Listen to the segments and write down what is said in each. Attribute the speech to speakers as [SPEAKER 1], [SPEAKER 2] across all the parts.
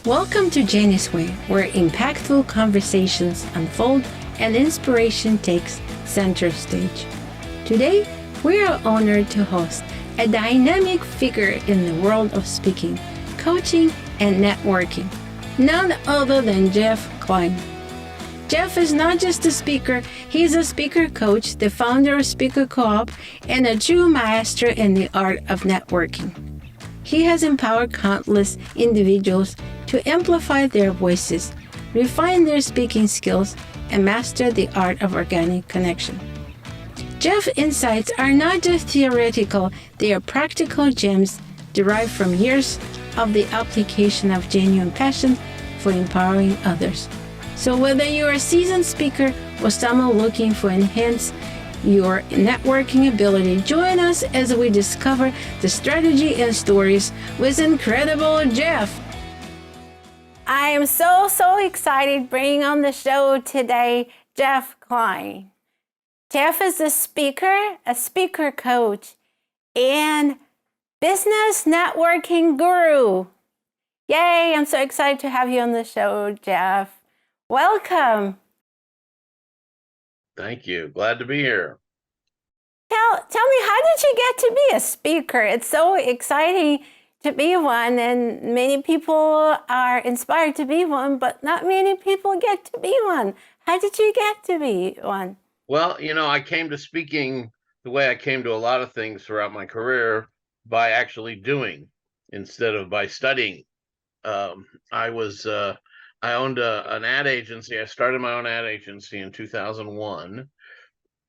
[SPEAKER 1] Welcome to Jenny's Way, where impactful conversations unfold and inspiration takes center stage. Today, we are honored to host a dynamic figure in the world of speaking, coaching, and networking, none other than Jeff Klein. Jeff is not just a speaker, he's a speaker coach, the founder of Speaker Co-op, and a true master in the art of networking. He has empowered countless individuals to amplify their voices, refine their speaking skills, and master the art of organic connection. Jeff's insights are not just theoretical, they are practical gems derived from years of the application of genuine passion for empowering others. So whether you're a seasoned speaker or someone looking to enhance your networking ability, join us as we discover the strategy and stories with incredible Jeff. I am so excited bringing on the show today Jeff Klein. Jeff is a speaker coach, and business networking guru. Yay, I'm so excited to have you on the show, Jeff. Welcome.
[SPEAKER 2] Thank you. Glad to be here.
[SPEAKER 1] Tell me, how did you get to be a speaker? It's so exciting to be one, and many people are inspired to be one, but not many people get to be one. How did you get to be one?
[SPEAKER 2] Well, I came to speaking the way I came to a lot of things throughout my career, by actually doing instead of by studying. I owned an ad agency. I started my own ad agency in 2001.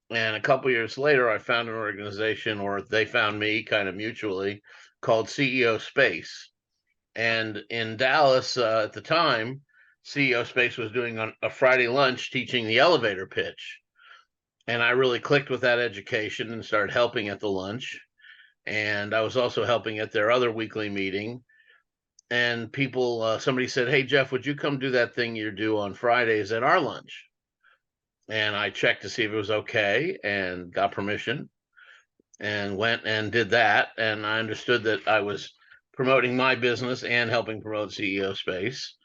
[SPEAKER 2] And a couple years later, I found an organization, or they found me kind of mutually, called CEO Space. And in Dallas at the time, CEO Space was doing a Friday lunch teaching the elevator pitch. And I really clicked with that education and started helping at the lunch. And I was also helping at their other weekly meeting. And somebody said, "Hey, Jeff, would you come do that thing you do on Fridays at our lunch?" And I checked to see if it was okay and got permission and went and did that. And I understood that I was promoting my business and helping promote CEO Space.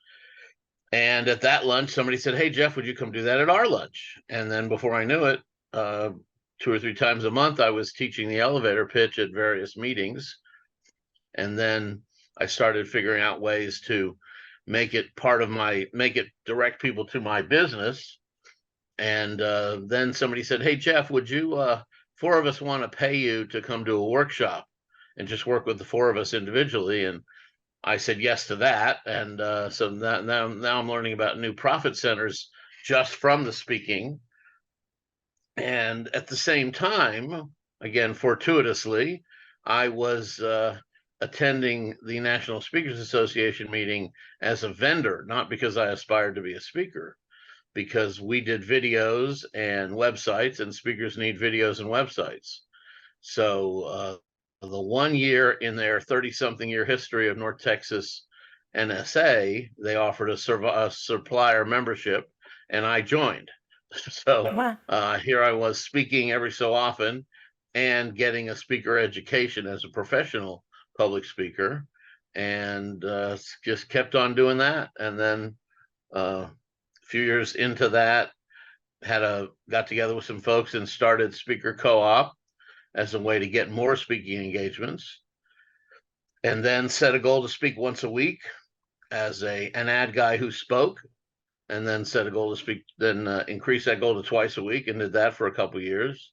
[SPEAKER 2] And at that lunch, somebody said, "Hey, Jeff, would you come do that at our lunch?" And then before I knew it, 2 or 3 times a month, I was teaching the elevator pitch at various meetings. And then I started figuring out ways to make it direct people to my business. And then somebody said, "Hey, Jeff, would you, 4 of us want to pay you to come to a workshop and just work with the 4 of us individually?" And I said yes to that. And so now I'm learning about new profit centers just from the speaking. And at the same time, again, fortuitously, I was attending the National Speakers Association meeting as a vendor, not because I aspired to be a speaker, because we did videos and websites, and speakers need videos and websites. So the 1 year in their 30-something year history of North Texas NSA, they offered a supplier membership, and I joined. So here I was speaking every so often and getting a speaker education as a professional public speaker, and just kept on doing that. And then a few years into that, got together with some folks and started Speaker Co-op as a way to get more speaking engagements, and then set a goal to speak once a week as an ad guy who spoke, and then set a goal to speak, then increase that goal to twice a week, and did that for a couple years.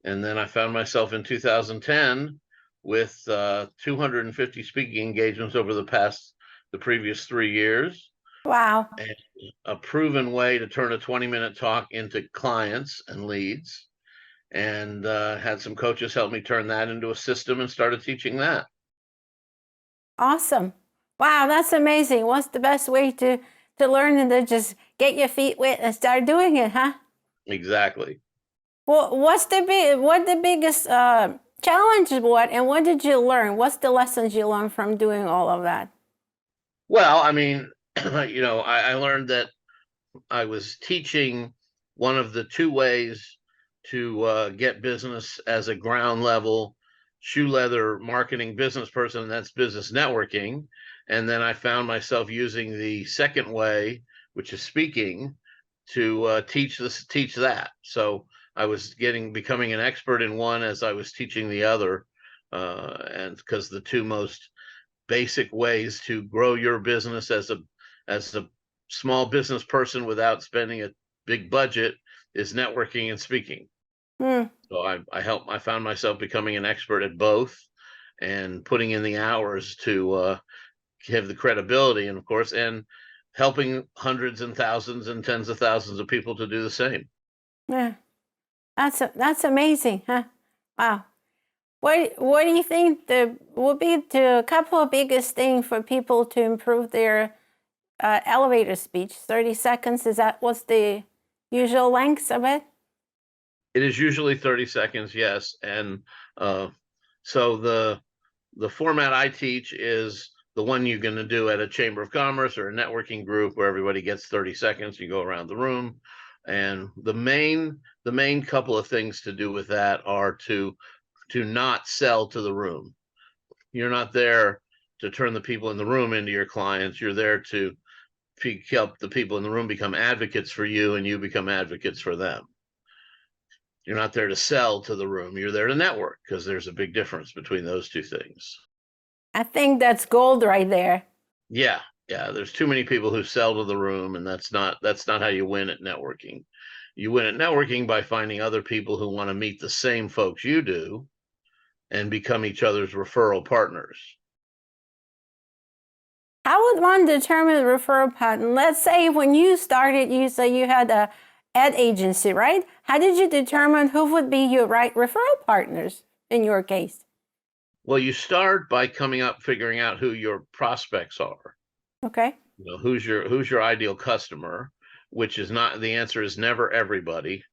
[SPEAKER 2] And then I found myself in 2010 with 250 speaking engagements over the previous 3 years.
[SPEAKER 1] Wow.
[SPEAKER 2] And a proven way to turn a 20-minute talk into clients and leads. And had some coaches help me turn that into a system and started teaching that.
[SPEAKER 1] Awesome. Wow, that's amazing. What's the best way to learn and to just get your feet wet and start doing it, huh?
[SPEAKER 2] Exactly.
[SPEAKER 1] Well, what the biggest challenge was, and what did you learn? What's the lessons you learned from doing all of that?
[SPEAKER 2] Well, I mean, I learned that I was teaching one of the 2 ways to get business as a ground level shoe leather marketing business person, and that's business networking. And then I found myself using the second way, which is speaking, to teach that. So I was becoming an expert in one as I was teaching the other, and because the two most basic ways to grow your business as a small business person without spending a big budget is networking and speaking. So I found myself becoming an expert at both and putting in the hours to have the credibility, and of course, and helping hundreds and thousands and tens of thousands of people to do the same.
[SPEAKER 1] Yeah, that's amazing, huh? Wow. What do you think would be the couple of biggest things for people to improve their elevator speech? 30 seconds, what's the usual length of it?
[SPEAKER 2] It is usually 30 seconds, yes. And so the format I teach is the one you're going to do at a chamber of commerce or a networking group where everybody gets 30 seconds. You go around the room, and the main couple of things to do with that are to not sell to the room. You're not there to turn the people in the room into your clients. You're there to help the people in the room become advocates for you, and you become advocates for them. You're not there to sell to the room. You're there to network, because there's a big difference between those two things.
[SPEAKER 1] I think that's gold right there.
[SPEAKER 2] Yeah. There's too many people who sell to the room, and that's not how you win at networking. You win at networking by finding other people who want to meet the same folks you do and become each other's referral partners.
[SPEAKER 1] How would one determine a referral partner? Let's say when you started, you say you had a ad agency, right? How did you determine who would be your right referral partners in your case?
[SPEAKER 2] Well, you start by figuring out who your prospects are.
[SPEAKER 1] Okay.
[SPEAKER 2] Who's your ideal customer, which is not, the answer is never everybody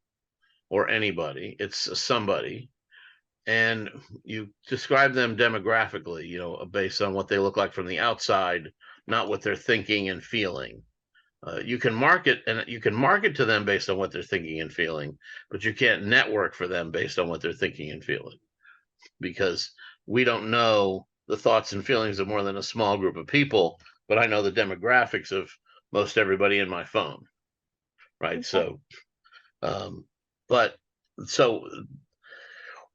[SPEAKER 2] or anybody. It's somebody. And you describe them demographically, based on what they look like from the outside, not what they're thinking and feeling. You can market to them based on what they're thinking and feeling, but you can't network for them based on what they're thinking and feeling, because we don't know the thoughts and feelings of more than a small group of people, but I know the demographics of most everybody in my phone, right?
[SPEAKER 1] Okay.
[SPEAKER 2] So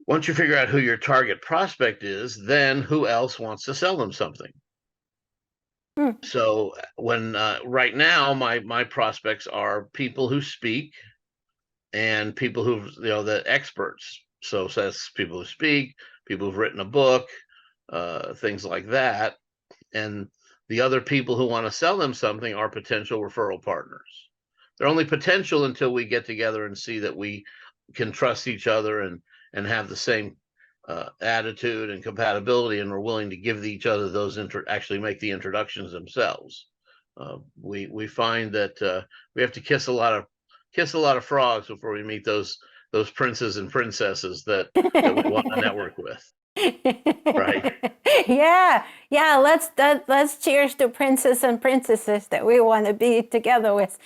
[SPEAKER 2] once you figure out who your target prospect is, then who else wants to sell them something? So when right now my prospects are people who speak and people who the experts. So that's people who speak, people who've written a book, things like that. And the other people who want to sell them something are potential referral partners. They're only potential until we get together and see that we can trust each other and have the same attitude and compatibility, and we're willing to give each other those actually make the introductions themselves. We find that we have to kiss a lot of frogs before we meet those princes and princesses that we want to network with. Right.
[SPEAKER 1] Yeah. Let's cheers to princes and princesses that we want to be together with.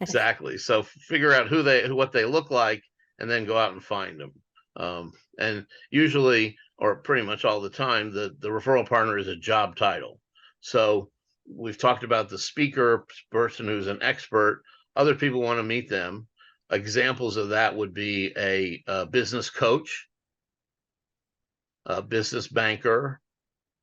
[SPEAKER 2] Exactly. So figure out what they look like, and then go out and find them. And usually, or pretty much all the time, the referral partner is a job title. So we've talked about the speaker person who's an expert. Other people want to meet them. Examples of that would be a business coach, a business banker,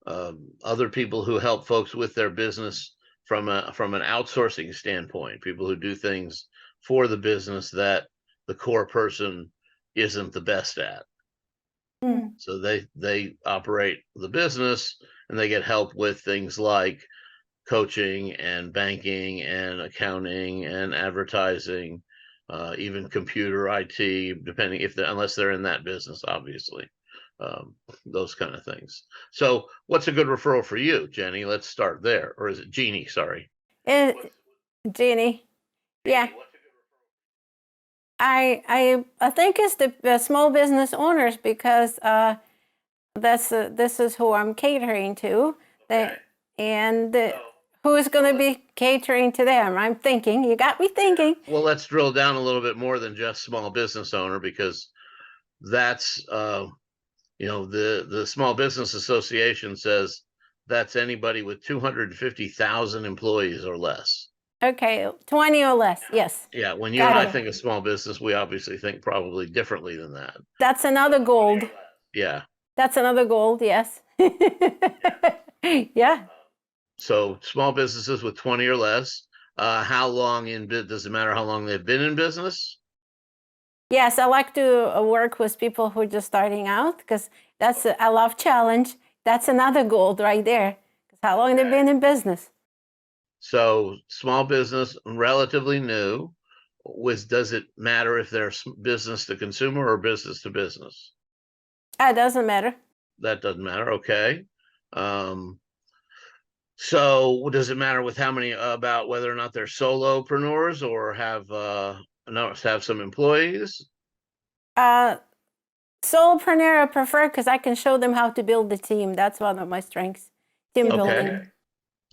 [SPEAKER 2] other people who help folks with their business from an outsourcing standpoint, people who do things for the business that the core person isn't the best at. So they operate the business, and they get help with things like coaching and banking and accounting and advertising, even computer IT, unless they're in that business, obviously. Those kind of things. So what's a good referral for you, Jenny? Let's start there. Or is it Jeannie? Sorry.
[SPEAKER 1] Jeannie. Yeah. I think it's the small business owners, because this is who I'm catering to. Who is going to be catering to them? I'm thinking. You got me thinking.
[SPEAKER 2] Well, let's drill down a little bit more than just small business owner, because that's The Small Business Association says that's anybody with 250,000 employees or less.
[SPEAKER 1] Okay, 20 or less. Yes.
[SPEAKER 2] Yeah, when you and
[SPEAKER 1] Got
[SPEAKER 2] I
[SPEAKER 1] it.
[SPEAKER 2] think of small business, we obviously think probably differently than that.
[SPEAKER 1] That's another gold.
[SPEAKER 2] Yeah.
[SPEAKER 1] That's another gold, yes. Yeah.
[SPEAKER 2] So small businesses with 20 or less. How long does it matter how long they've been in business?
[SPEAKER 1] Yes, I like to work with people who are just starting out because I love challenge. That's another gold right there. Because how long they've been in business.
[SPEAKER 2] So small business, relatively new. Does it matter if they're business to consumer or business to business?
[SPEAKER 1] It doesn't matter.
[SPEAKER 2] That doesn't matter. Okay. Um, so does it matter with how many about whether or not they're solopreneurs or have some employees?
[SPEAKER 1] Uh, Solopreneur I prefer because I can show them how to build the team. That's one of my strengths. Team building.
[SPEAKER 2] Okay,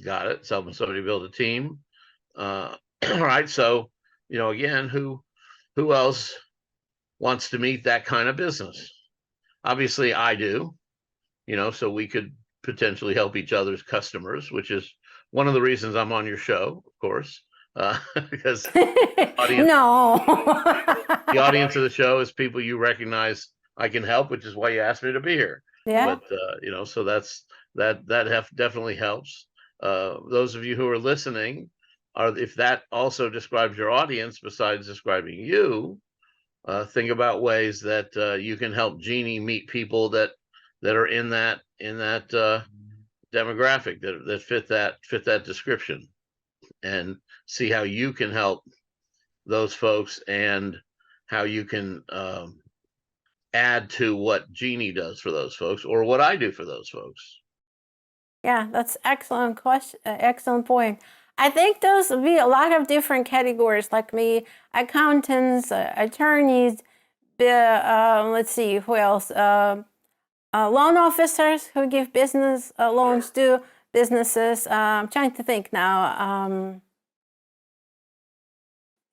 [SPEAKER 2] got it. Helping somebody build a team. All right. So, again, who else wants to meet that kind of business? Obviously, I do. So we could potentially help each other's customers, which is one of the reasons I'm on your show, of course, because audience,
[SPEAKER 1] No.
[SPEAKER 2] the audience of the show is people you recognize I can help, which is why you asked me to be here.
[SPEAKER 1] Yeah.
[SPEAKER 2] But so that definitely helps. Those of you who are listening, if that also describes your audience besides describing you, think about ways that you can help Jeannie meet people that are in that demographic that fit that description, and see how you can help those folks and how you can add to what Jeannie does for those folks or what I do for those folks.
[SPEAKER 1] Yeah, that's excellent question. Excellent point. I think those would be a lot of different categories, like me, accountants, attorneys. Let's see, who else? Loan officers who give business loans to businesses. I'm trying to think now.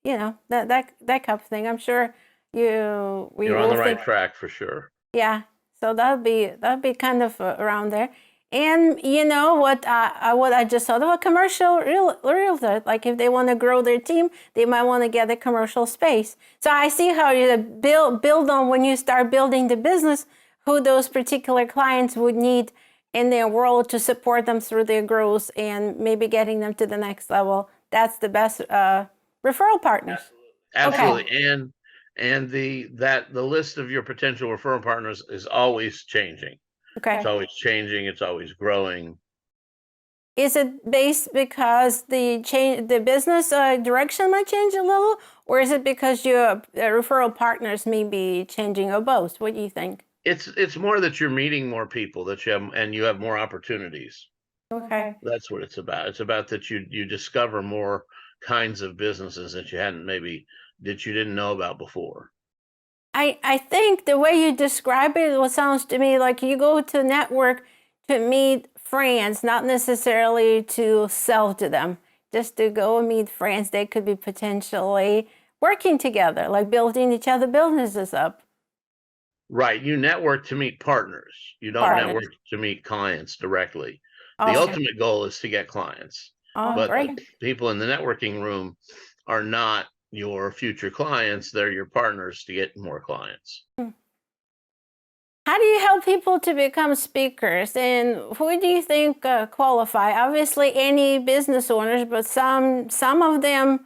[SPEAKER 1] That kind of thing. I'm sure
[SPEAKER 2] You're on the right track for sure.
[SPEAKER 1] Yeah, so that'd be kind of around there. And you know what? What I just thought of, a commercial realtor. Like if they want to grow their team, they might want to get a commercial space. So I see how you build on when you start building the business, who those particular clients would need in their world to support them through their growth and maybe getting them to the next level. That's the best referral partners.
[SPEAKER 2] Absolutely.
[SPEAKER 1] Okay.
[SPEAKER 2] And the list of your potential referral partners is always changing.
[SPEAKER 1] Okay.
[SPEAKER 2] It's always changing, it's always growing.
[SPEAKER 1] Is it based because the business direction might change a little, or is it because your referral partners may be changing, or both? What do you think?
[SPEAKER 2] It's more that you're meeting more people that you have more opportunities.
[SPEAKER 1] Okay.
[SPEAKER 2] That's what it's about. It's about that you discover more kinds of businesses that you didn't know about before.
[SPEAKER 1] I think the way you describe it sounds to me like you go to network to meet friends, not necessarily to sell to them, just to go and meet friends. They could be potentially working together, like building each other businesses up.
[SPEAKER 2] Right. You network to meet partners. You don't network to meet clients directly. The ultimate goal is to get clients. But
[SPEAKER 1] great.
[SPEAKER 2] the people in the networking room are not your future clients. They're your partners to get more clients.
[SPEAKER 1] How do you help people to become speakers, and who do you think qualify? Obviously, any business owners, but some of them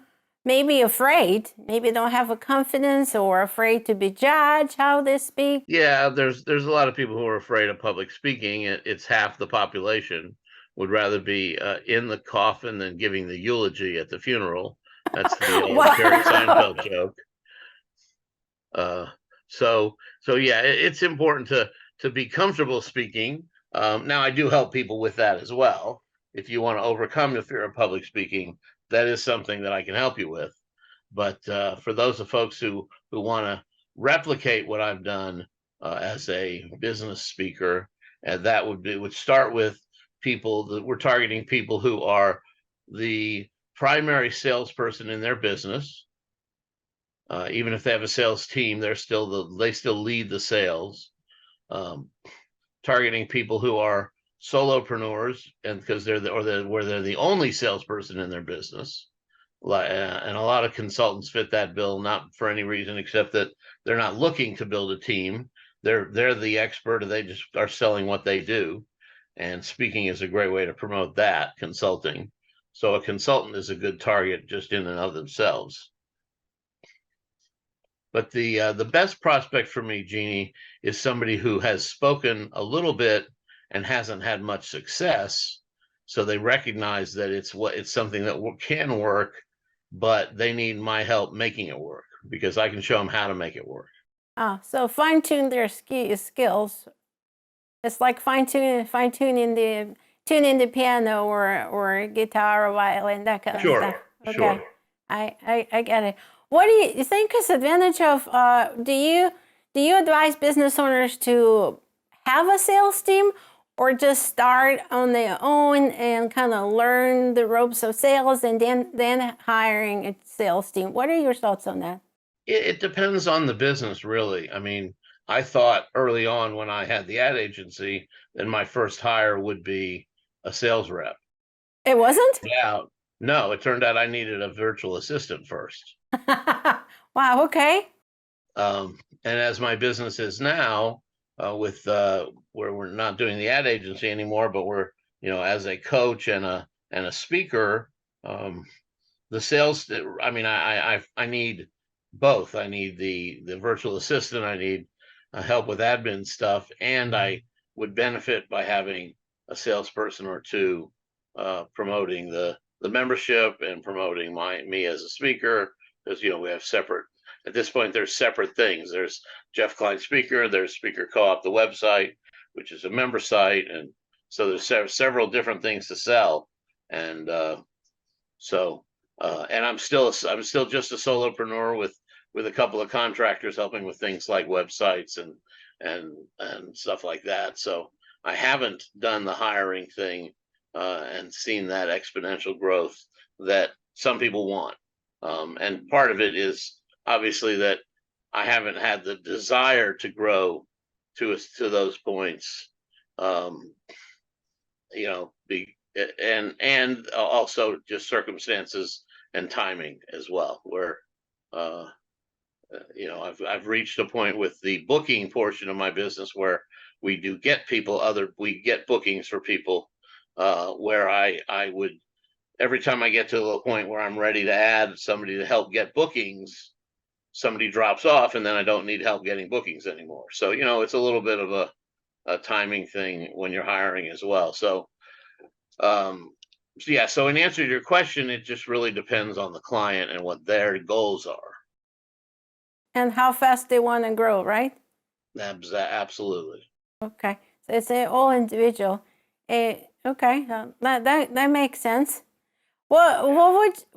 [SPEAKER 1] may be afraid, maybe don't have a confidence or afraid to be judged how they speak.
[SPEAKER 2] Yeah, there's a lot of people who are afraid of public speaking. It's half the population would rather be in the coffin than giving the eulogy at the funeral. That's the old Jerry Seinfeld joke. So yeah, it's important to be comfortable speaking. Now, I do help people with that as well. If you want to overcome the fear of public speaking, that is something that I can help you with. But for those of folks who want to replicate what I've done as a business speaker, and that would start with people that we're targeting, people who are the primary salesperson in their business. Even if they have a sales team, they still lead the sales. targeting people who are solopreneurs, and because they're where they're the only salesperson in their business. And a lot of consultants fit that bill, not for any reason except that they're not looking to build a team. They're the expert, and they just are selling what they do. And speaking is a great way to promote that, consulting. So a consultant is a good target just in and of themselves. But the best prospect for me, Jeannie, is somebody who has spoken a little bit and hasn't had much success. So they recognize that it's something that can work, but they need my help making it work because I can show them how to make it work.
[SPEAKER 1] So fine tune their skills. It's like tuning the piano or guitar or violin, that kind of stuff. Okay.
[SPEAKER 2] Sure.
[SPEAKER 1] I get it. What do you think is the advantage of do you advise business owners to have a sales team or just start on their own and kind of learn the ropes of sales and then hiring a sales team? What are your thoughts on that?
[SPEAKER 2] It depends on the business, really. I mean, I thought early on when I had the ad agency that my first hire would be a sales rep.
[SPEAKER 1] It wasn't?
[SPEAKER 2] Yeah. No, it turned out I needed a virtual assistant first.
[SPEAKER 1] Wow, okay.
[SPEAKER 2] And as my business is now, with where we're not doing the ad agency anymore, but we're, as a coach and a speaker, the sales. I mean, I need both. I need the virtual assistant. I need help with admin stuff, and I would benefit by having a salesperson or two promoting the membership and promoting me as a speaker, because we have separate. At this point, there's separate things. There's Jeff Klein Speaker. There's Speaker Co-op, the website, which is a member site, and so there's several different things to sell, and and I'm still just a solopreneur with a couple of contractors helping with things like websites and stuff like that. So I haven't done the hiring thing and seen that exponential growth that some people want. And part of it is obviously that I haven't had the desire to grow to those points. And also just circumstances and timing as well, where I've reached a point with the booking portion of my business where we get bookings for people, where I would, every time I get to a point where I'm ready to add somebody to help get bookings, somebody drops off and then I don't need help getting bookings anymore. So, it's a little bit of a timing thing when you're hiring as well. So so in answer to your question, it just really depends on the client and what their goals are.
[SPEAKER 1] And how fast they want to grow, right?
[SPEAKER 2] Absolutely.
[SPEAKER 1] Okay, so it's all individual. Okay, that makes sense. What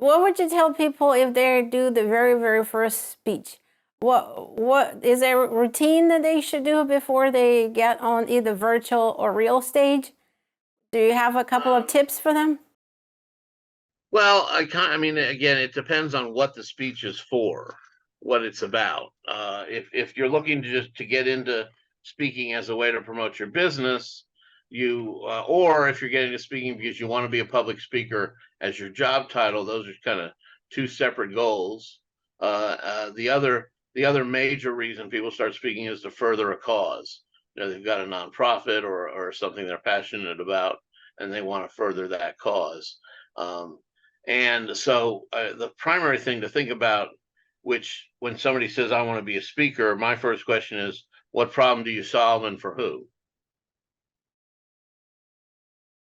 [SPEAKER 1] would you tell people if they do the very first speech? What is there a routine that they should do before they get on either virtual or real stage? Do you have a couple of tips for them?
[SPEAKER 2] Well, I mean, again, it depends on what the speech is for, what it's about. If you're looking to get into speaking as a way to promote your business, or if you're getting into speaking because you want to be a public speaker as your job title, those are kind of two separate goals. The other major reason people start speaking is to further a cause. They've got a nonprofit or something they're passionate about, and they want to further that cause. And so the primary thing to think about, which when somebody says, I want to be a speaker, my first question is, what problem do you solve and for who?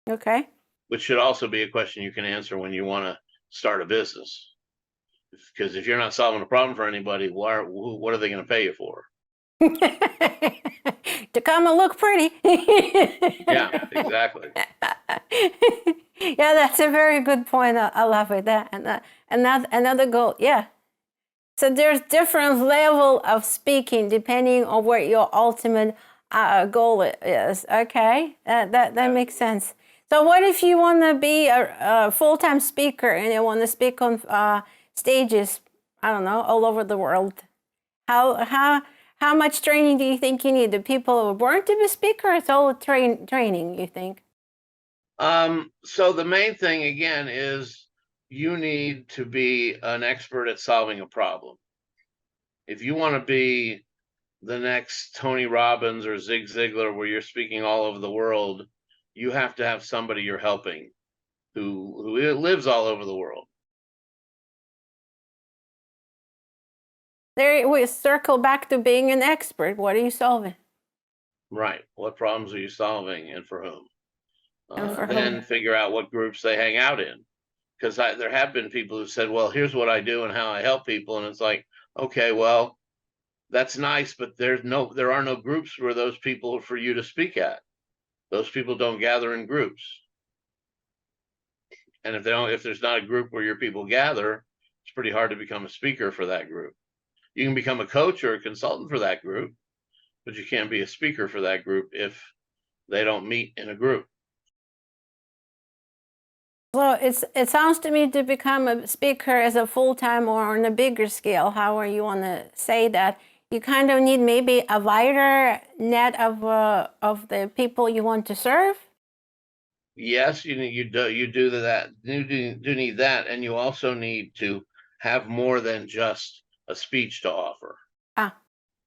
[SPEAKER 1] Okay.
[SPEAKER 2] Which should also be a question you can answer when you want to start a business. Because if you're not solving a problem for anybody, what are they going to pay you for?
[SPEAKER 1] To come and look pretty.
[SPEAKER 2] Yeah, exactly.
[SPEAKER 1] Yeah, that's a very good point. I love it. That and another goal. Yeah. So there's different level of speaking depending on what your ultimate goal is. Okay, that makes sense. So what if you want to be a full-time speaker and you want to speak on stages, I don't know, all over the world? How How much training do you think you need? Do people were born to be speakers? It's all training, you think?
[SPEAKER 2] So the main thing again is you need to be an expert at solving a problem. If you want to be the next Tony Robbins or Zig Ziglar, where you're speaking all over the world, you have to have somebody you're helping who lives all over the world.
[SPEAKER 1] There we circle back to being an expert. What are you solving?
[SPEAKER 2] Right. What problems are you solving and for whom?
[SPEAKER 1] And for
[SPEAKER 2] Then
[SPEAKER 1] whom?
[SPEAKER 2] figure out what groups they hang out in. Because there have been people who said, well, here's what I do and how I help people. And it's like, okay, well, that's nice, but there are no groups where those people for you to speak at. Those people don't gather in groups. And if there's not a group where your people gather, it's pretty hard to become a speaker for that group. You can become a coach or a consultant for that group, but you can't be a speaker for that group if they don't meet in a group.
[SPEAKER 1] Well, it sounds to me to become a speaker as a full-time or on a bigger scale, however you want to say that, you kind of need maybe a wider net of the people you want to serve.
[SPEAKER 2] Yes, you do that. You do need that, and you also need to have more than just a speech to offer.
[SPEAKER 1] Ah.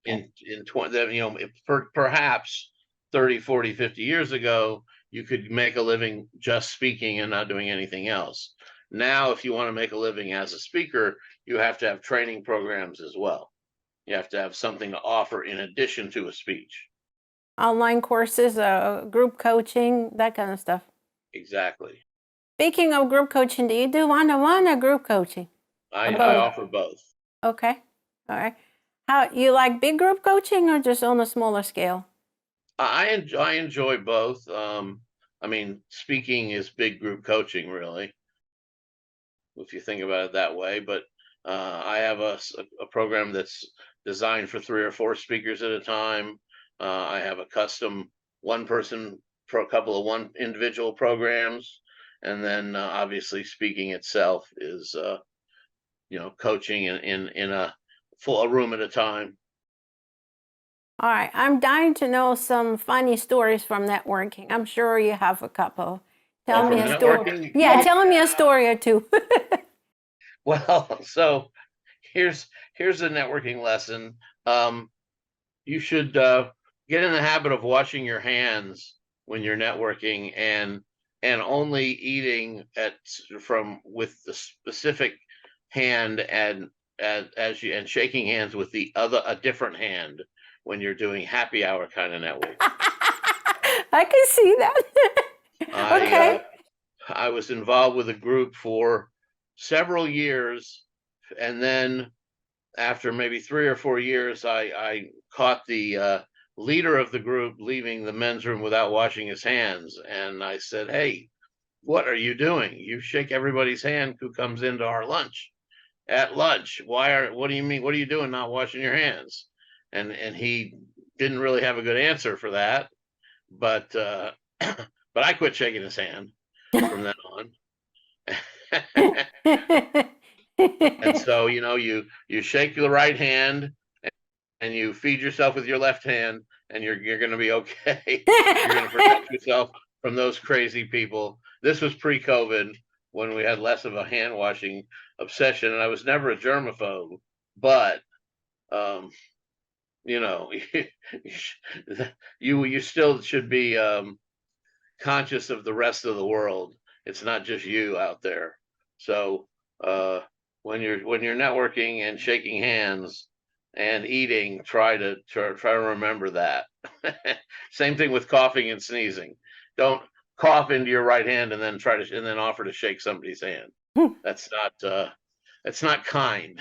[SPEAKER 2] In 20, perhaps 30, 40, 50 years ago, you could make a living just speaking and not doing anything else. Now, if you want to make a living as a speaker, you have to have training programs as well. You have to have something to offer in addition to a speech.
[SPEAKER 1] Online courses, group coaching, that kind of stuff.
[SPEAKER 2] Exactly.
[SPEAKER 1] Speaking of group coaching, do you do one-on-one or group coaching?
[SPEAKER 2] I offer both.
[SPEAKER 1] Okay. All right. How you like big group coaching or just on a smaller scale?
[SPEAKER 2] I enjoy both. I mean, speaking is big group coaching, really, if you think about it that way. But I have a program that's designed for 3 or 4 speakers at a time. I have a custom one person for a couple of one individual programs, and then obviously speaking itself is coaching in a room at a time.
[SPEAKER 1] All right. I'm dying to know some funny stories from networking. I'm sure you have a couple. Tell me
[SPEAKER 2] From
[SPEAKER 1] a story.
[SPEAKER 2] networking?
[SPEAKER 1] Yeah, tell me a story or two.
[SPEAKER 2] Well, so here's a networking lesson. You should get in the habit of washing your hands when you're networking and only eating with the specific hand and and shaking hands with a different hand when you're doing happy hour kind of networking.
[SPEAKER 1] I can see that. Okay.
[SPEAKER 2] I was involved with a group for several years, and then after maybe 3 or 4 years, I caught the leader of the group leaving the men's room without washing his hands, and I said, "Hey, what are you doing? You shake everybody's hand who comes into our lunch at lunch. What do you mean? What are you doing not washing your hands?" And he didn't really have a good answer for that, but but I quit shaking his hand from then on. And so, you shake the right hand and you feed yourself with your left hand, and you're going to be okay. You're going to protect yourself from those crazy people. This was pre-COVID when we had less of a hand washing obsession, and I was never a germaphobe, but you know, you still should be conscious of the rest of the world. It's not just you out there. So when you're networking and shaking hands and eating, try to remember that. Same thing with coughing and sneezing. Don't cough into your right hand and then offer to shake somebody's hand. That's not kind.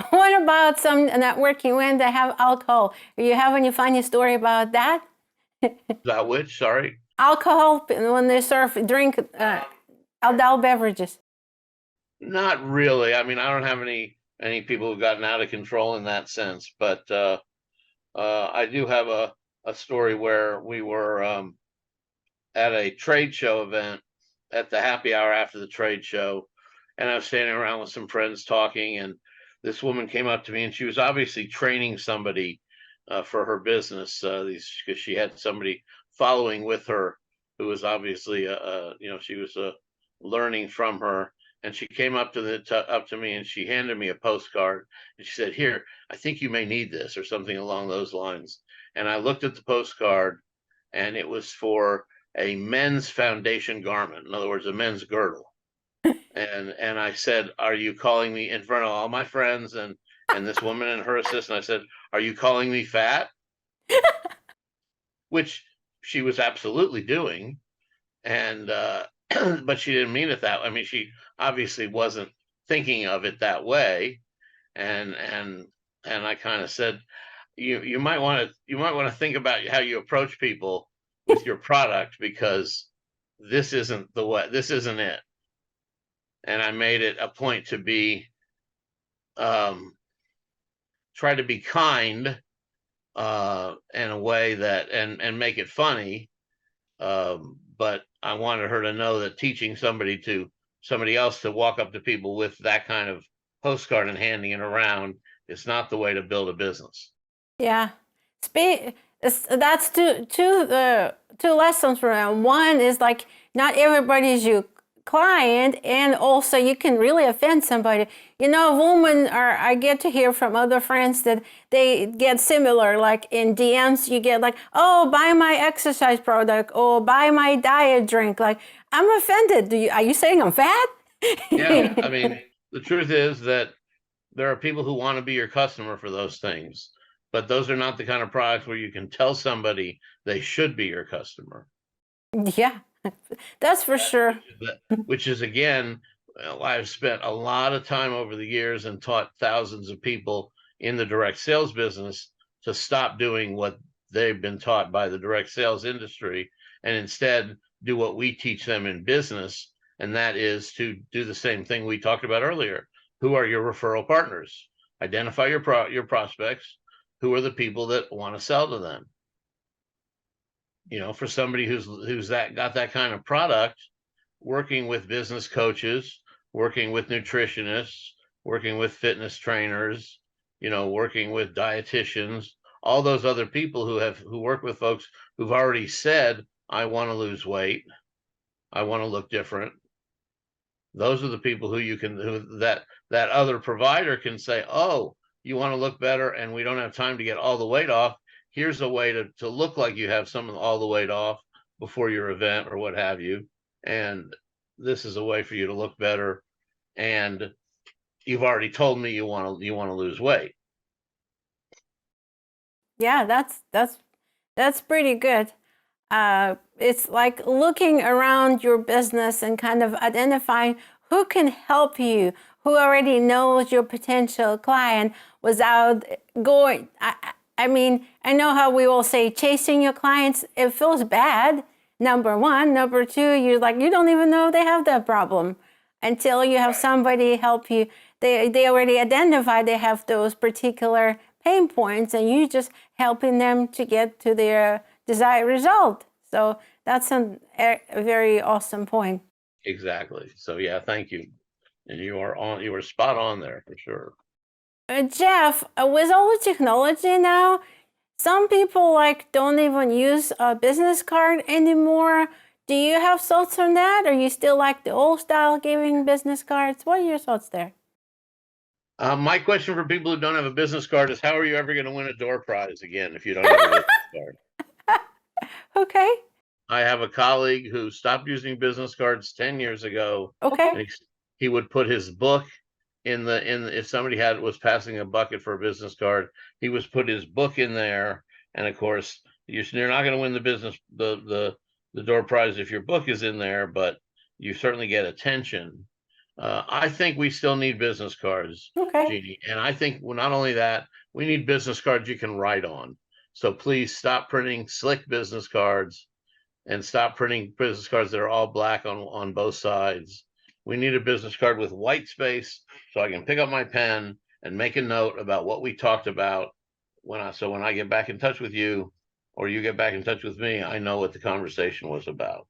[SPEAKER 1] What about some networking when they have alcohol? Do you have any funny story about that?
[SPEAKER 2] That which? Sorry.
[SPEAKER 1] Alcohol when they drink adult beverages.
[SPEAKER 2] Not really. I mean, I don't have any people who've gotten out of control in that sense, but I do have a story where we were at a trade show event at the happy hour after the trade show, and I was standing around with some friends talking, and this woman came up to me, and she was obviously training somebody for her business. Because she had somebody following with her who was obviously, she was learning from her. And she came up up to me, and she handed me a postcard, and she said, "Here, I think you may need this," or something along those lines. And I looked at the postcard, and it was for a men's foundation garment. In other words, a men's girdle. And I said, "Are you calling me," in front of all my friends and this woman and her assistant? I said, "Are you calling me fat?" Which she was absolutely doing, and but she didn't mean it that way. I mean, she obviously wasn't thinking of it that way, and I kind of said, you might want to think about how you approach people with your product, because this isn't the way. This isn't it. And I made it a point to be try to be kind in a way that and make it funny. But I wanted her to know that teaching somebody else to walk up to people with that kind of postcard and handing it around is not the way to build a business.
[SPEAKER 1] Yeah. That's two lessons from that. One is like not everybody's your client, and also you can really offend somebody. You know, a woman, or I get to hear from other friends that they get similar, like in DMs, you get like, "Oh, buy my exercise product," or "buy my diet drink." Like, I'm offended. Are you saying I'm fat?
[SPEAKER 2] Yeah, I mean, the truth is that there are people who want to be your customer for those things, but those are not the kind of products where you can tell somebody they should be your customer.
[SPEAKER 1] Yeah, that's for sure.
[SPEAKER 2] Which is again, well, I've spent a lot of time over the years and taught thousands of people in the direct sales business to stop doing what they've been taught by the direct sales industry, and instead do what we teach them in business, and that is to do the same thing we talked about earlier. Who are your referral partners? Identify your prospects. Who are the people that want to sell to them? For somebody who's got that kind of product, working with business coaches, working with nutritionists, working with fitness trainers, working with dietitians, all those other people who work with folks who've already said, "I want to lose weight, I want to look different." Those are the people that other provider can say, "Oh, you want to look better, and we don't have time to get all the weight off. Here's a way to look like you have all the weight off before your event," or what have you. And this is a way for you to look better. And you've already told me you want to lose weight.
[SPEAKER 1] Yeah, that's pretty good. It's like looking around your business and kind of identifying who can help you, who already knows your potential client without going. I mean, I know how we all say chasing your clients, it feels bad. Number one. Number two, you're like, you don't even know they have that problem until you have somebody help you. They already identify they have those particular pain points, and you just helping them to get to their desired result. So that's a very awesome point.
[SPEAKER 2] Exactly. So yeah, thank you. And you were spot on there for sure.
[SPEAKER 1] Jeff, with all the technology now, some people like don't even use a business card anymore. Do you have thoughts on that? Or you still like the old style giving business cards? What are your thoughts there?
[SPEAKER 2] My question for people who don't have a business card is, how are you ever going to win a door prize again if you don't have a business card?
[SPEAKER 1] Okay.
[SPEAKER 2] I have a colleague who stopped using business cards 10 years ago.
[SPEAKER 1] Okay.
[SPEAKER 2] And he would put his book if somebody was passing a bucket for a business card, he was put his book in there. And of course, you're not going to win the door prize if your book is in there, but you certainly get attention. I think we still need business cards,
[SPEAKER 1] Okay.
[SPEAKER 2] Jeannie. And I think not only that, we need business cards you can write on. So please stop printing slick business cards and stop printing business cards that are all black on both sides. We need a business card with white space so I can pick up my pen and make a note about what we talked about when I get back in touch with you, or you get back in touch with me, I know what the conversation was about.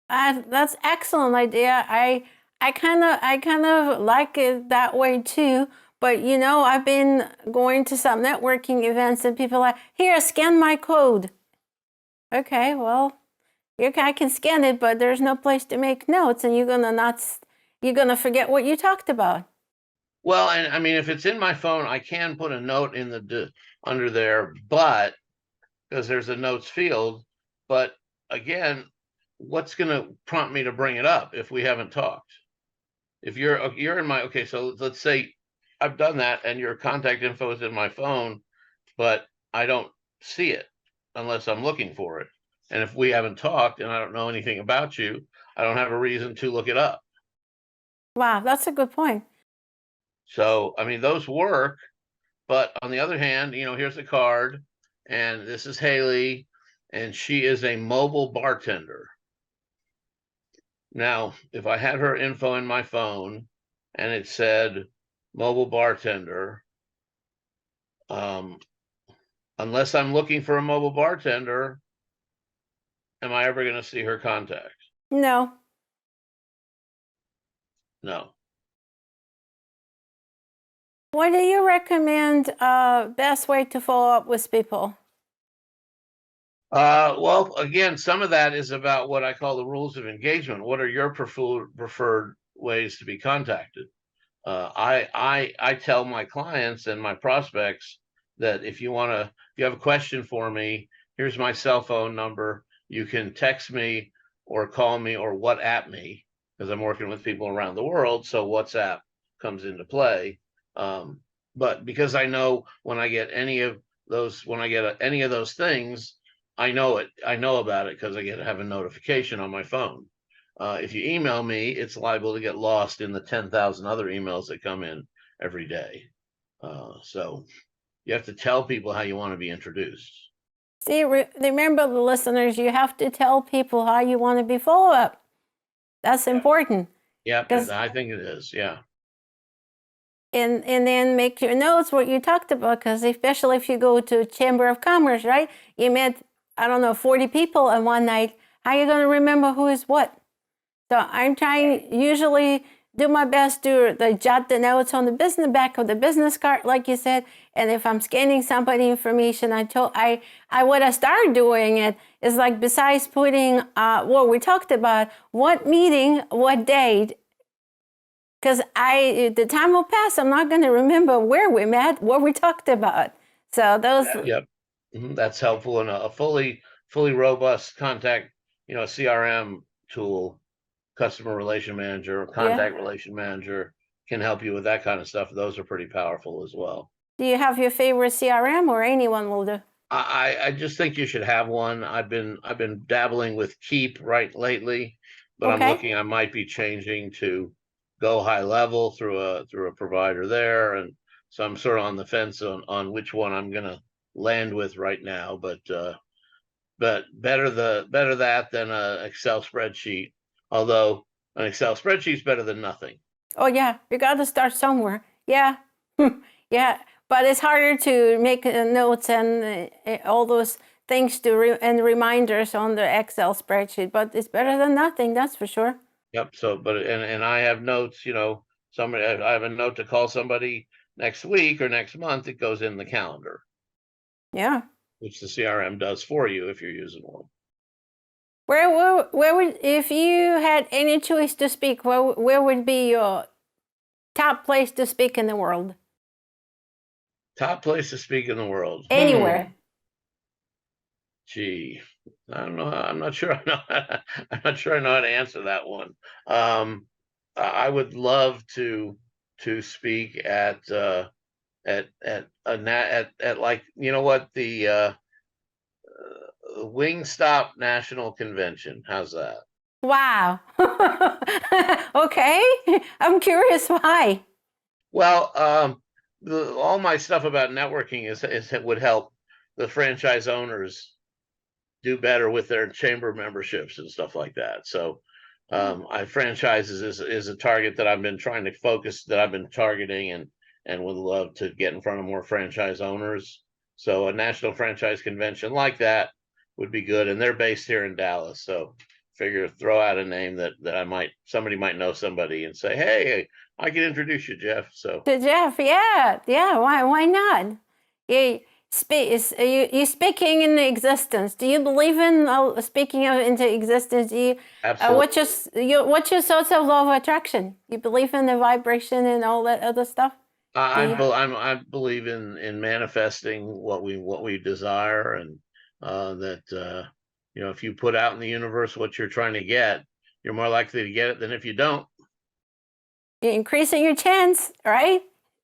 [SPEAKER 1] That's excellent idea. I kind of like it that way too. But I've been going to some networking events and people are like, here, scan my code. Okay, well, I can scan it, but there's no place to make notes, and you're gonna forget what you talked about.
[SPEAKER 2] Well, and I mean, if it's in my phone, I can put a note in the under there, but because there's a notes field. But again, what's going to prompt me to bring it up if we haven't talked? If you're in my okay, so let's say I've done that, and your contact info is in my phone, but I don't see it unless I'm looking for it. And if we haven't talked and I don't know anything about you, I don't have a reason to look it up.
[SPEAKER 1] Wow, that's a good point.
[SPEAKER 2] So, I mean, those work. But on the other hand, here's a card, and this is Haley, and she is a mobile bartender. Now, if I had her info in my phone and it said mobile bartender, unless I'm looking for a mobile bartender, am I ever going to see her contact?
[SPEAKER 1] No.
[SPEAKER 2] No.
[SPEAKER 1] What do you recommend best way to follow up with people?
[SPEAKER 2] Well, again, some of that is about what I call the rules of engagement. What are your preferred ways to be contacted? I tell my clients and my prospects that if you have a question for me, here's my cell phone number. You can text me or call me or WhatsApp me, because I'm working with people around the world. So WhatsApp comes into play. But because I know when I get any of those things, I know it. I know about it because I have a notification on my phone. If you email me, it's liable to get lost in the 10,000 other emails that come in every day. So you have to tell people how you want to be introduced.
[SPEAKER 1] See, remember the listeners, you have to tell people how you want to be followed up. That's important.
[SPEAKER 2] Yeah, I think it is. Yeah.
[SPEAKER 1] And then make your notes what you talked about, because especially if you go to Chamber of Commerce, right? You met, I don't know, 40 people in one night. How are you going to remember who is what? So I'm trying usually do my best to jot the notes on the back of the business card, like you said. And if I'm scanning somebody information, what I started doing it is like, besides putting what we talked about, what meeting, what date, because the time will pass. I'm not going to remember where we met, what we talked about. So those.
[SPEAKER 2] Yep. That's helpful. And a fully robust contact, CRM tool, customer relation manager, or contact relation manager, can help you with that kind of stuff. Those are pretty powerful as well.
[SPEAKER 1] Do you have your favorite CRM, or anyone will do?
[SPEAKER 2] I just think you should have one. I've been dabbling with Keep lately, but I'm looking. I might be changing to Go High Level through a provider there, and so I'm sort of on the fence on which one I'm going to land with right now. But better that than an Excel spreadsheet. Although an Excel spreadsheet is better than nothing.
[SPEAKER 1] Oh yeah, you got to start somewhere. Yeah, yeah. But it's harder to make notes and all those things and reminders on the Excel spreadsheet. But it's better than nothing, that's for sure.
[SPEAKER 2] Yep. So, but and I have notes. I have a note to call somebody next week or next month. It goes in the calendar.
[SPEAKER 1] Yeah.
[SPEAKER 2] Which the CRM does for you if you're using one.
[SPEAKER 1] Where would, if you had any choice to speak, where would be your top place to speak in the world?
[SPEAKER 2] Top place to speak in the world.
[SPEAKER 1] Anywhere.
[SPEAKER 2] Gee, I don't know. I'm not sure. I'm not sure I know how to answer that one. I would love to speak at like, the Wingstop National Convention. How's that?
[SPEAKER 1] Wow. Okay. I'm curious why.
[SPEAKER 2] Well, all my stuff about networking is it would help the franchise owners do better with their chamber memberships and stuff like that. So, franchises is a target that I've been trying to focus, that I've been targeting, and would love to get in front of more franchise owners. So a national franchise convention like that would be good, and they're based here in Dallas. So figure throw out a name that somebody might know somebody and say, hey, I can introduce you, Jeff. So
[SPEAKER 1] To Jeff, yeah, yeah. Why not? You you speaking into existence. Do you believe in speaking into existence? Do you
[SPEAKER 2] absolutely.
[SPEAKER 1] what's your source of law of attraction? You believe in the vibration and all that other stuff? Do you?
[SPEAKER 2] I believe in manifesting what we desire, and that if you put out in the universe what you're trying to get, you're more likely to get it than if you don't.
[SPEAKER 1] You're increasing your chance, right?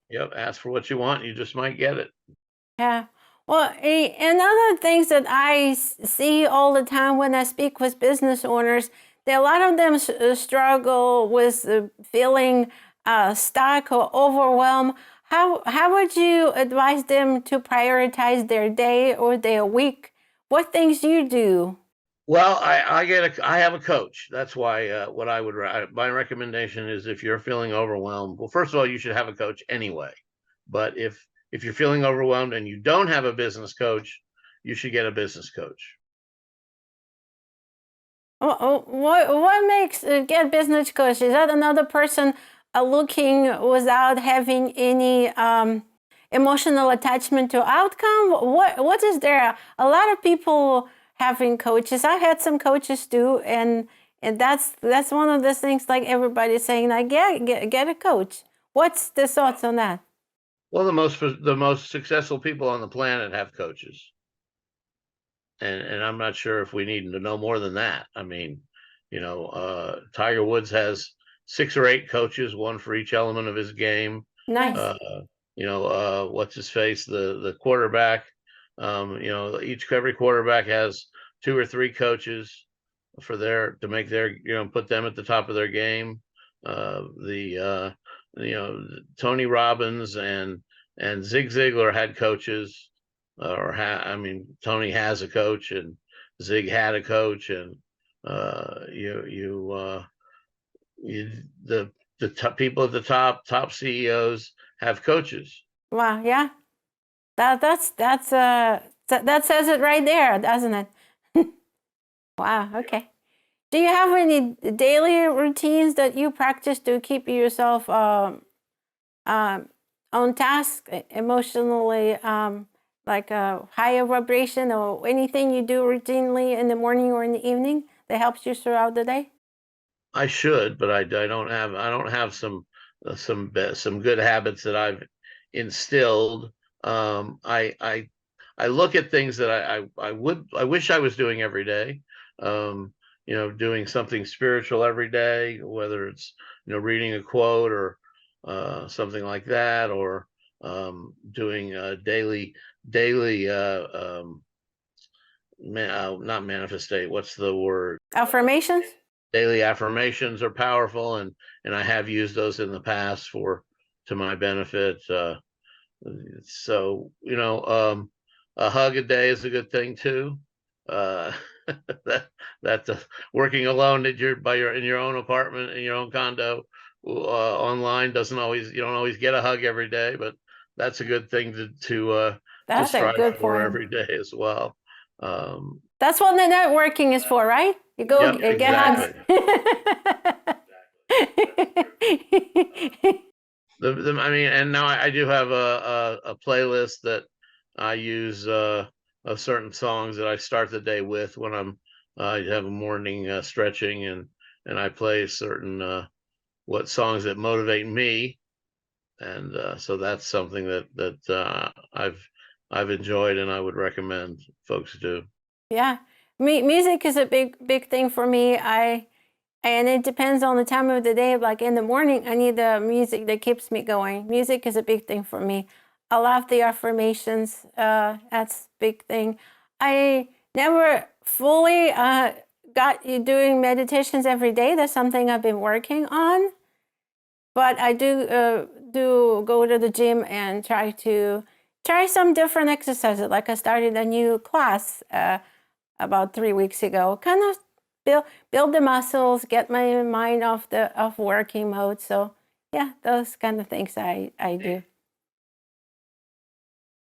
[SPEAKER 2] Yep, ask for what you want, you just might get it.
[SPEAKER 1] Yeah. Well, and other things that I see all the time when I speak with business owners, that a lot of them struggle with feeling stuck or overwhelmed. How would you advise them to prioritize their day or their week? What things you do?
[SPEAKER 2] Well, I have a coach. That's why my recommendation is, if you're feeling overwhelmed, well, first of all, you should have a coach anyway. But if you're feeling overwhelmed and you don't have a business coach, you should get a business coach.
[SPEAKER 1] What makes get business coach? Is that another person looking without having any emotional attachment to outcome? What is there? A lot of people having coaches. I had some coaches too, and that's one of the things. Like everybody's saying, like get a coach. What's the thoughts on that?
[SPEAKER 2] Well, the most successful people on the planet have coaches, and I'm not sure if we need to know more than that. I mean, Tiger Woods has 6 or 8 coaches, one for each element of his game.
[SPEAKER 1] Nice.
[SPEAKER 2] Uh, what's his face, the quarterback. Every quarterback has 2 or 3 coaches to make their put them at the top of their game. The Tony Robbins and Zig Ziglar had coaches, Tony has a coach and Zig had a coach, and uh, you you uh, you the top people at the top CEOs have coaches.
[SPEAKER 1] Wow. Yeah. That says it right there, doesn't it? Wow. Okay. Do you have any daily routines that you practice to keep yourself on task, emotionally, like a higher vibration, or anything you do routinely in the morning or in the evening that helps you throughout the day?
[SPEAKER 2] I should, but I don't have some good habits that I've instilled. I look at things that I wish I was doing every day. Doing something spiritual every day, whether it's reading a quote or something like that, or doing daily not manifestate. What's the word?
[SPEAKER 1] Affirmations?
[SPEAKER 2] Daily affirmations are powerful, and I have used those in the past to my benefit. So a hug a day is a good thing too. Uh, that working alone in your own apartment, in your own condo, online doesn't always you don't always get a hug every day, but that's a good thing to
[SPEAKER 1] That's a
[SPEAKER 2] strive
[SPEAKER 1] good
[SPEAKER 2] for
[SPEAKER 1] point.
[SPEAKER 2] every day as well. Um,
[SPEAKER 1] That's what the networking is for, right? You go
[SPEAKER 2] yep,
[SPEAKER 1] get hugs.
[SPEAKER 2] exactly. And now I do have a playlist that I use of certain songs that I start the day with when I have a morning stretching, and I play certain what songs that motivate me, and so that's something that I've enjoyed and I would recommend folks do.
[SPEAKER 1] Yeah, music is a big thing for me. And it depends on the time of the day. Like in the morning, I need the music that keeps me going. Music is a big thing for me. I love the affirmations. That's a big thing. I never fully got you doing meditations every day. That's something I've been working on. But I do go to the gym and try some different exercises. Like I started a new class about 3 weeks ago. Kind of build the muscles, get my mind off working mode. So yeah, those kind of things I do.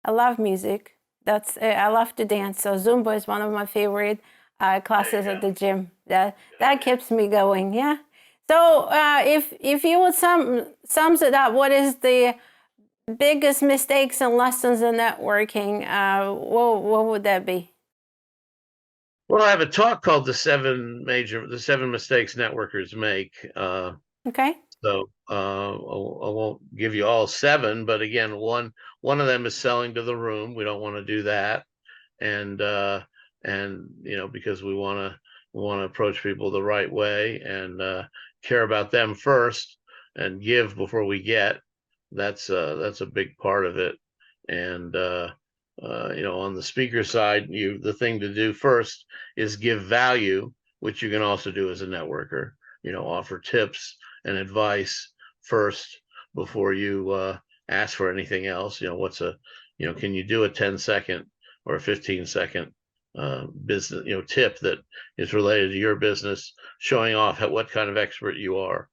[SPEAKER 1] I love music. I love to dance. So Zumba is one of my favorite classes at the gym. That keeps me going. Yeah. So if you would sums it up, what is the biggest mistakes and lessons in networking? What would that be?
[SPEAKER 2] Well, I have a talk called the seven mistakes networkers make.
[SPEAKER 1] Okay.
[SPEAKER 2] So I won't give you all seven, but again, one of them is selling to the room. We don't want to do that, and because we want to approach people the right way and care about them first and give before we get. That's a big part of it, and on the speaker side, the thing to do first is give value, which you can also do as a networker. Offer tips and advice first before you ask for anything else. Can you do a 10-second or a 15-second business, tip that is related to your business, showing off what kind of expert you are.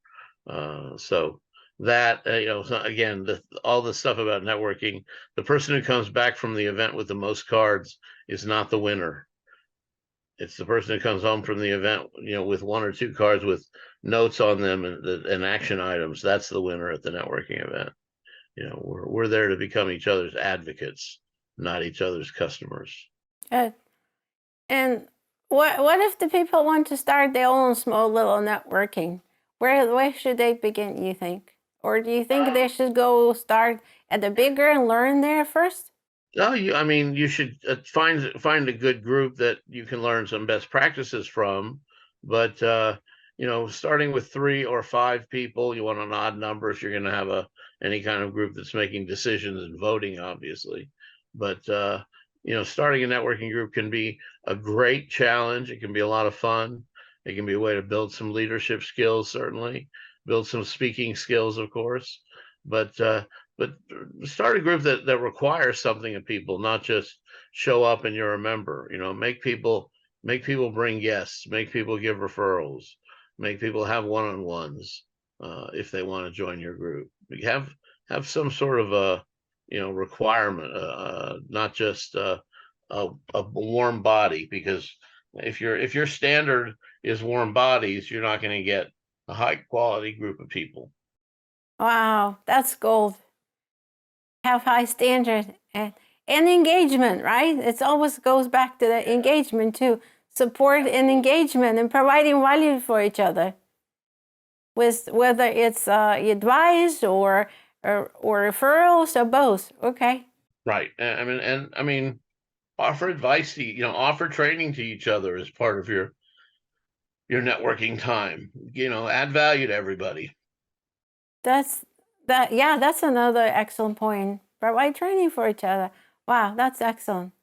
[SPEAKER 2] So that, so again, all the stuff about networking, the person who comes back from the event with the most cards is not the winner. It's the person who comes home from the event, with one or two cards with notes on them and action items. That's the winner at the networking event. We're there to become each other's advocates, not each other's customers.
[SPEAKER 1] And what if the people want to start their own small little networking? Where should they begin, you think? Or do you think they should go start at the bigger and learn there first?
[SPEAKER 2] No, you should find a good group that you can learn some best practices from. But starting with 3 or 5 people, you want an odd number if you're going to have any kind of group that's making decisions and voting, obviously. But starting a networking group can be a great challenge. It can be a lot of fun. It can be a way to build some leadership skills, certainly, build some speaking skills, of course. But start a group that requires something of people, not just show up and you're a member. Make people bring guests, make people give referrals, make people have one-on-ones if they want to join your group. Have some sort of a requirement, not just a warm body, because if your standard is warm bodies, you're not going to get a high quality group of people.
[SPEAKER 1] Wow, that's gold. Have high standard and engagement, right? It always goes back to the engagement too. Support and engagement and providing value for each other, with whether it's advice or referrals or both. Okay.
[SPEAKER 2] Right. I mean, offer advice to offer training to each other as part of your networking time. Add value to everybody.
[SPEAKER 1] Yeah, that's another excellent point. Provide training for each other. Wow, that's excellent.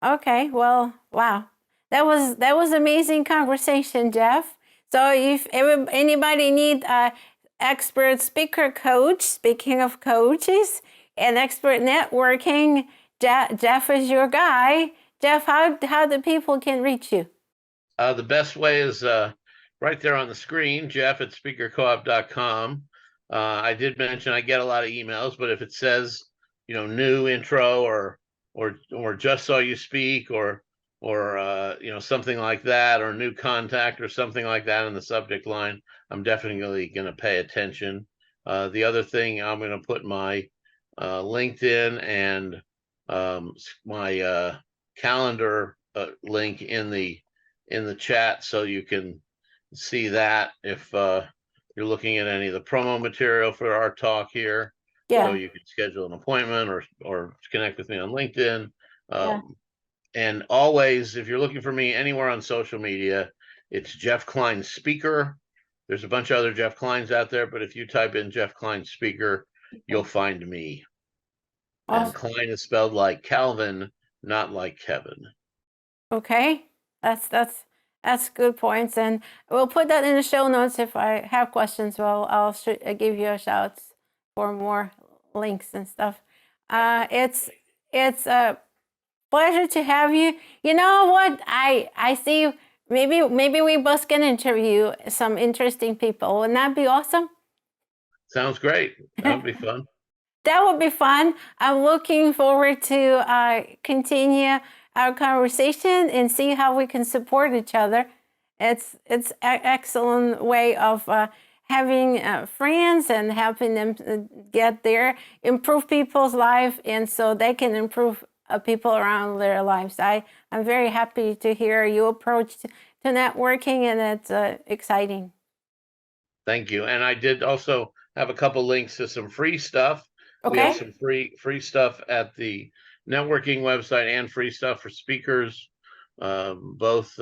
[SPEAKER 1] Okay, well, wow. That was amazing conversation, Jeff. So if anybody need a expert speaker coach, speaking of coaches, and expert networking, Jeff is your guy. Jeff, how the people can reach you?
[SPEAKER 2] The best way is right there on the screen, Jeff at speakercoop.com. I did mention I get a lot of emails, but if it says, new intro or just saw you speak or something like that, or new contact or something like that in the subject line, I'm definitely going to pay attention. The other thing, I'm going to put my LinkedIn and my calendar link in the chat, so you can see that if you're looking at any of the promo material for our talk here.
[SPEAKER 1] Yeah.
[SPEAKER 2] So you can schedule an appointment or connect with me on LinkedIn.
[SPEAKER 1] Yeah.
[SPEAKER 2] And always, if you're looking for me anywhere on social media, it's Jeff Klein Speaker. There's a bunch of other Jeff Kleins out there, but if you type in Jeff Klein Speaker, you'll find me.
[SPEAKER 1] Awesome.
[SPEAKER 2] And Klein is spelled like Calvin, not like Kevin.
[SPEAKER 1] Okay, that's good points, and we'll put that in the show notes. If I have questions, well, I'll give you a shout for more links and stuff. It's a pleasure to have you. You know what? I see. Maybe we both can interview some interesting people. Wouldn't that be awesome?
[SPEAKER 2] Sounds great. That would be fun.
[SPEAKER 1] That would be fun. I'm looking forward to continue our conversation and see how we can support each other it's an excellent way of having friends and helping them get there, improve people's life, and so they can improve people around their lives. I'm very happy to hear your approach to networking, and it's exciting.
[SPEAKER 2] Thank you. And I did also have a couple links to some free stuff. We have
[SPEAKER 1] Okay.
[SPEAKER 2] some free stuff at the networking website and free stuff for speakers. Both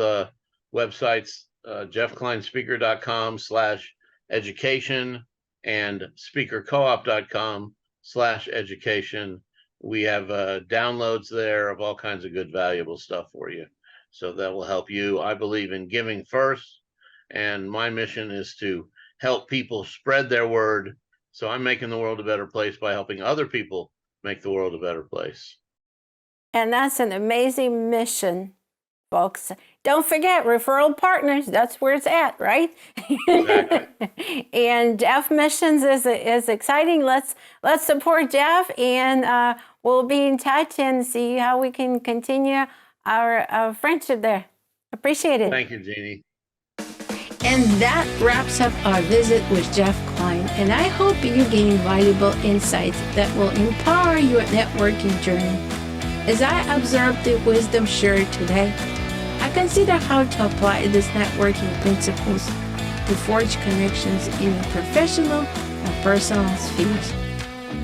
[SPEAKER 2] websites, jeffkleinspeaker.com/education and speakercoop.com/education. We have downloads there of all kinds of good, valuable stuff for you. So that will help you. I believe in giving first, and my mission is to help people spread their word. So I'm making the world a better place by helping other people make the world a better place.
[SPEAKER 1] And that's an amazing mission, folks. Don't forget, referral partners, that's where it's at, right?
[SPEAKER 2] Exactly.
[SPEAKER 1] And Jeff Missions is exciting. Let's support Jeff, and we'll be in touch and see how we can continue our friendship there. Appreciate it.
[SPEAKER 2] Thank you, Jeannie.
[SPEAKER 1] And that wraps up our visit with Jeff Klein, and I hope you gain valuable insights that will empower your networking journey. As I observe the wisdom shared today, I consider how to apply these networking principles to forge connections in professional and personal spheres.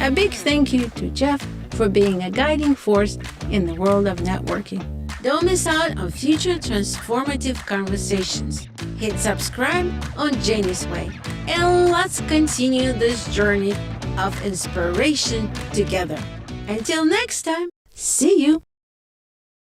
[SPEAKER 1] A big thank you to Jeff for being a guiding force in the world of networking. Don't miss out on future transformative conversations. Hit subscribe on Janie's Way, and let's continue this journey of inspiration together. Until next time, see you.